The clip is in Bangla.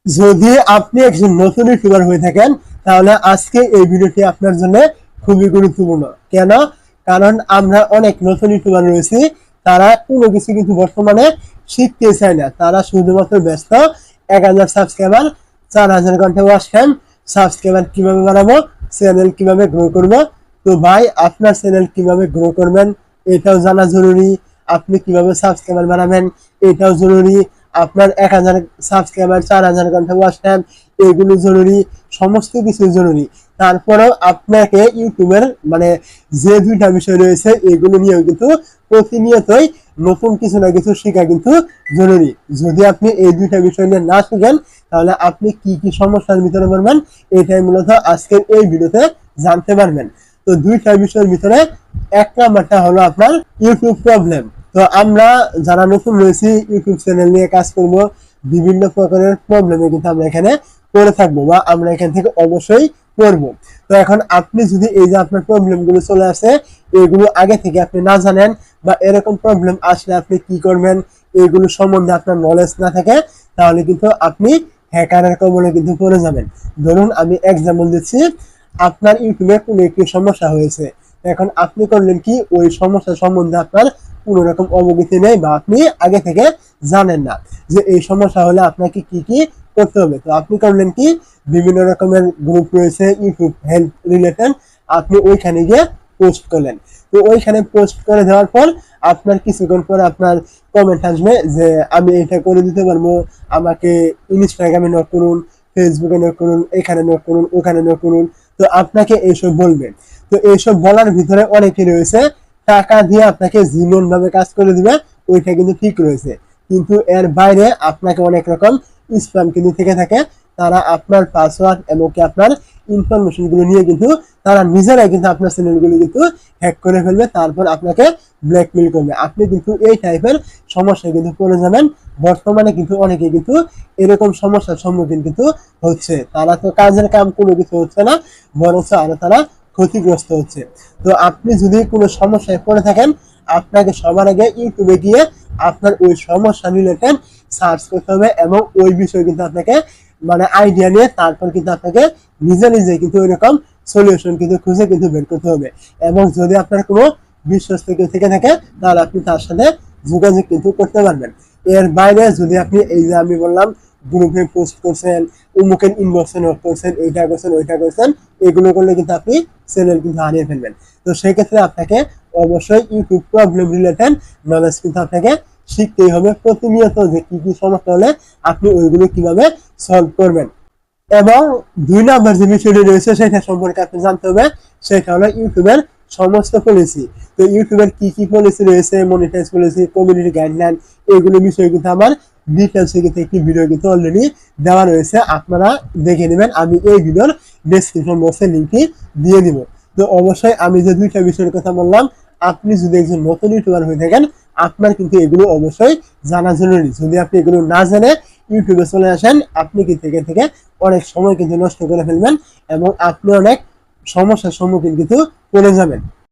যদি আপনি একজন নতুন ইউটিউবার হয়ে থাকেন তাহলে আজকে এই ভিডিওটি আপনার জন্য খুবই গুরুত্বপূর্ণ। কেন? কারণ আমরা অনেক নতুন ইউটিউবার রয়েছি, তারা কোনো কিছু কিন্তু বর্তমানে শিখতে চায় না। তারা শুধুমাত্র ব্যস্ত ১,০০০ সাবস্ক্রাইবার, ৪,০০০ ঘন্টা ওয়াচ টাইম, সাবস্ক্রাইবার কিভাবে বাড়াবো, চ্যানেল কিভাবে গ্রো করবো। তো ভাই, আপনার চ্যানেল কিভাবে গ্রো করবেন এটাও জানা জরুরি। আপনি কিভাবে সাবস্ক্রাইবার বাড়াবেন এটাও জরুরি। আপনার ১,০০০ সাবস্ক্রাইবার, ৪,০০০ ঘন্টা ওয়াচ টাইম, এগুলো জরুরি। সমস্ত কিছু জরুরি। তারপরেও আপনাকে ইউটিউবের যে দুইটা বিষয় রয়েছে এগুলো নিয়েও কিন্তু প্রতিনিয়তই নতুন কিছু না কিছু শেখা কিন্তু জরুরি। যদি আপনি এই দুইটা বিষয় নিয়ে না শিখেন তাহলে আপনি কি কি সমস্যার ভিতরে পড়বেন এটাই মূলত আজকের এই ভিডিওতে জানতে পারবেন। তো দুইটা বিষয়ের ভিতরে এক নাম্বারটা হলো আপনার ইউটিউব প্রবলেম। তো আমরা যারা নতুন রয়েছি, ইউটিউব চ্যানেল নিয়ে কাজ করব, বিভিন্ন প্রকারের প্রবলেমে কিন্তু আমরা এখানে পড়ে থাকবো বা আমরা এখান থেকে অবশ্যই পড়বো। তো এখন আপনি যদি এই যে আপনার প্রবলেমগুলো চলে আসে, এগুলো আগে থেকে আপনি না জানেন বা এরকম প্রবলেম আসলে আপনি কি করবেন এগুলো সম্বন্ধে আপনার নলেজ না থাকে, তাহলে কিন্তু আপনি হ্যাকারের কবলে কিন্তু পড়ে যাবেন। ধরুন আমি এক্সাম্পল দিচ্ছি, আপনার ইউটিউবে কোনো একটি সমস্যা হয়েছে। এখন আপনি করলেন কি, ওই সমস্যা সম্বন্ধে আপনার কোনো রকম অবগতি নেই বা আপনি আগে থেকে জানেন না যে এই সমস্যা হলে আপনাকে কি কি করতে হবে। তো আপনি করলেন কি, বিভিন্ন রকমের গ্রুপ রয়েছে ইউটিউব হেল্প রিলেটেড, আপনি ওইখানে গিয়ে পোস্ট করলেন। তো ওইখানে পোস্ট করে দেওয়ার পর আপনার কিছুক্ষণ পর আপনার কমেন্ট আসবে যে আমি এটা করে দিতে পারবো, আমাকে ইনস্টাগ্রামে নক করুন, ফেসবুকে নক করুন, এখানে নক করুন, ওখানে নক করুন। তো আপনাকে এইসব বলবে। তো এইসব বলার ভিতরে অনেকে রয়েছে টাকা দিয়ে আপনাকে যেমন ভাবে কাজ করে দিবে, ওইটা কিন্তু ঠিক রয়েছে। কিন্তু এর বাইরে আপনাকে অনেক রকম স্প্যাম কিন্তু থেকে থাকে। তারা আপনার পাসওয়ার্ড এমনকি আপনার ইনফরমেশন গুলো নিয়ে কিন্তু তারা নিজেরাই কিন্তু আপনার চ্যানেলগুলো কিন্তু হ্যাক করে ফেলবে, তারপর আপনাকে ব্ল্যাকমেল করবে। আপনি কিন্তু এই টাইপের সমস্যায় কিন্তু পড়ে যাবেন। বর্তমানে কিন্তু অনেকে কিন্তু এরকম সমস্যার সম্মুখীন কিন্তু হচ্ছে। তারা তো কাজের কাম কোনো কিছু হচ্ছে না, বরং আরো তারা ক্ষতিগ্রস্ত হচ্ছে। তো আপনি যদি কোনো সমস্যায় পড়ে থাকেন, আপনাকে সবার আগে ইউটিউবে গিয়ে আপনার ওই সমস্যা রিলেটেড সার্চ করতে হবে এবং ওই বিষয়ে কিন্তু আপনাকে আইডিয়া নিয়ে তারপর কিন্তু আপনাকে নিজে নিজে কিন্তু ওইরকম সলিউশন কিন্তু খুঁজে কিন্তু বের করতে হবে। এবং যদি আপনার কোনো বিশ্বস্ত কেউ থেকে থাকে তাহলে আপনি তার সাথে যোগাযোগ কিন্তু করতে পারবেন। এর বাইরে যদি আপনি এই যে আমি বললাম গ্রুপে পোস্ট করছেন, উমুকের ইনবক্সে নোট করছেন, এইটা করছেন ওইটা করছেন, এগুলো করলে কিন্তু আপনি চ্যানেল কিন্তু হারিয়ে ফেলবেন। তো সেই ক্ষেত্রে আপনাকে অবশ্যই ইউটিউব প্রবলেম রিলেটেড নলেজ কিন্তু আপনাকে শিখতেই হবে প্রতিনিয়ত, যে কি কি সমস্যা হলে আপনি ওইগুলো কিভাবে সলভ করবেন। এবং ২ নাম্বার যে বিষয়টি রয়েছে সেটা সম্পর্কে আপনি জানতে হবে, সেটা হলো ইউটিউবের সমস্ত পলিসি। তো ইউটিউবের কি কি পলিসি রয়েছে, মনিটাইজ পলিসি, কমিউনিটি গাইডলাইন, এগুলো বিষয়ে কিন্তু আমার ডিটেলসে কিন্তু একটি ভিডিও কিন্তু অলরেডি দেওয়া রয়েছে, আপনারা দেখে নেবেন। আমি এই ভিডিওর ডেসক্রিপশন বক্সে লিঙ্কটি দিয়ে দিব। তো অবশ্যই আমি যে দুইটা বিষয়ের কথা বললাম, আপনি যদি একজন নতুন ইউটিউবার হয়ে থাকেন আপনার কিন্তু এগুলো অবশ্যই জানা জরুরি। যদি আপনি এগুলো না জেনে ইউটিউবে চলে আসেন, আপনি কিন্তু এখান থেকে অনেক সময় কিন্তু নষ্ট করে ফেলবেন এবং আপনি অনেক সমস্যার সম্মুখীন কিন্তু পড়ে যাবেন।